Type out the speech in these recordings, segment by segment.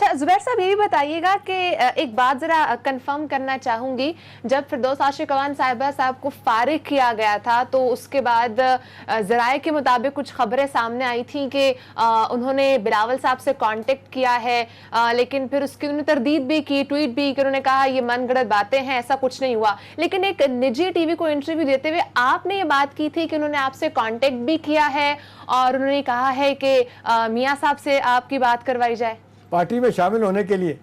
अच्छा जुबैर साहब, ये भी बताइएगा कि एक बात जरा कंफर्म करना चाहूंगी, जब फिरदौस आशिक अवान साहब को फारिग किया गया था तो उसके बाद जराये के मुताबिक कुछ खबरें सामने आई थी कि उन्होंने बिलावल साहब से कांटेक्ट किया है, लेकिन फिर उसकी उन्होंने तरदीद भी की, ट्वीट भी कि उन्होंने कहा ये मनगढ़ंत बातें हैं, ऐसा कुछ नहीं हुआ। लेकिन एक निजी टीवी को इंटरव्यू देते हुए आपने ये बात की थी कि उन्होंने आपसे कांटेक्ट भी किया है और उन्होंने कहा है कि मियां साहब से आपकी बात करवाई जाए पार्टी में शामिल होने के लिए,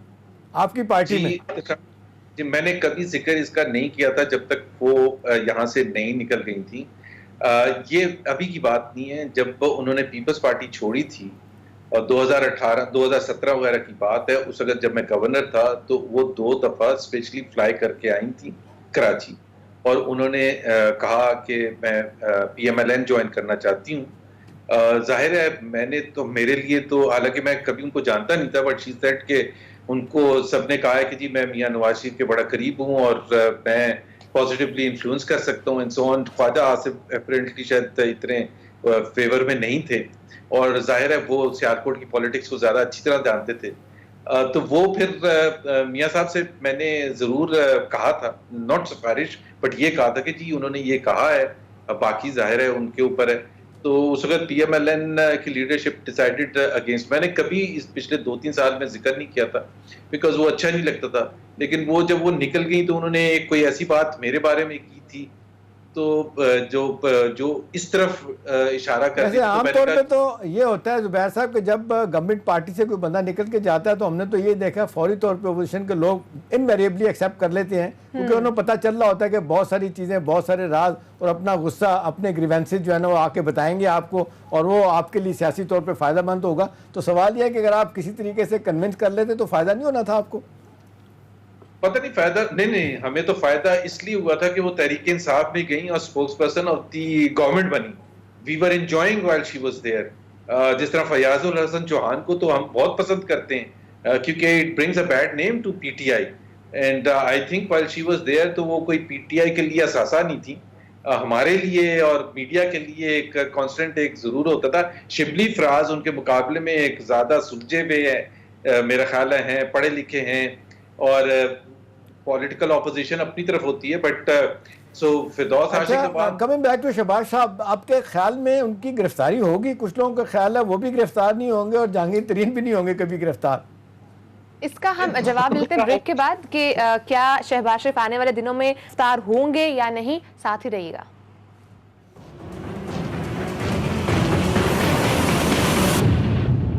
आपकी पार्टी में। जी, मैंने कभी जिक्र इसका नहीं किया था जब तक वो यहाँ से नहीं निकल गई थी। ये अभी की बात नहीं है, जब उन्होंने पीपल्स पार्टी छोड़ी थी और 2018 2017 वगैरह की बात है, उस वक्त जब मैं गवर्नर था तो वो 2 दफा स्पेशली फ्लाई करके आई थी कराची और उन्होंने कहा कि मैं PMLN ज्वाइन करना चाहती हूँ। जाहिर है मैंने तो, मेरे लिए तो, हालांकि मैं कभी उनको जानता नहीं था, बट शी सेड कि उनको सबने कहा है कि जी मैं मियां नवाज शरीफ के बड़ा करीब हूँ और मैं पॉजिटिवली इन्फ्लुएंस कर सकता हूँ and so on. Khawaja Asif apparently शायद इतने फेवर में नहीं थे और जाहिर है वो सियालकोट की पॉलिटिक्स को ज्यादा अच्छी तरह जानते थे। तो वो फिर मियां साहब से मैंने जरूर कहा था, नॉट सिफारिश, बट ये कहा था कि जी उन्होंने ये कहा है, बाकी जाहिर है उनके ऊपर है। तो उस वक्त PMLN की लीडरशिप डिसाइडेड अगेंस्ट। मैंने कभी इस पिछले 2-3 साल में जिक्र नहीं किया था बिकॉज वो अच्छा नहीं लगता था, लेकिन वो जब वो निकल गई तो उन्होंने कोई ऐसी बात मेरे बारे में की थी तो जो इस तरफ इशारा कर वैसे आमतौर पे तो ये होता है जुबैर साहब कि जब गवर्नमेंट पार्टी से कोई बंदा निकल के जाता है तो हमने तो ये देखा फौरी तौर पे अपोजिशन के लोग इनवेरिएबली एक्सेप्ट कर लेते हैं, क्योंकि उन्हें पता चल रहा होता है कि बहुत सारी चीज़ें, बहुत सारे राज और अपना गुस्सा, अपने ग्रीवेंसेज जो है ना वो आके बताएंगे आपको और वो आपके लिए सियासी तौर पर फ़ायदेमंद होगा। तो सवाल यह है कि अगर आप किसी तरीके से कन्विंस कर लेते तो फ़ायदा नहीं होना था आपको? पता नहीं फायदा, नहीं, हमें तो फायदा इसलिए हुआ था कि वो तहरीक इंसाफ में गई और spokesperson of the government बनी। We were enjoying while she was there. जिस तरह फयाजुल हसन चौहान को तो हम बहुत पसंद करते हैं क्योंकि it brings a bad name to PTI and I think while she was there तो वो कोई PTI के लिए असासा नहीं थी। हमारे लिए और मीडिया के लिए एक कांस्टेंट एक जरूर होता था। शिबली फराज उनके मुकाबले में एक ज्यादा सुलझे हुए है, मेरा ख्याल है, पढ़े लिखे हैं और पॉलिटिकल ऑपोजिशन अपनी तरफ होती है। बट सो फिरदौस आशिक के बाद कमिंग बैक टू शहबाज साहब, आपके ख्याल में उनकी गिरफ्तारी होगी? कुछ लोगों का ख्याल है वो भी गिरफ्तार नहीं होंगे और जहांगीर तरीन भी नहीं होंगे कभी गिरफ्तार। इसका हम जवाब लेते हैं ब्रेक के बाद कि क्या शहबाज शरीफ आने वाले दिनों में गिरफ्तार होंगे या नहीं। साथ ही रहिएगा।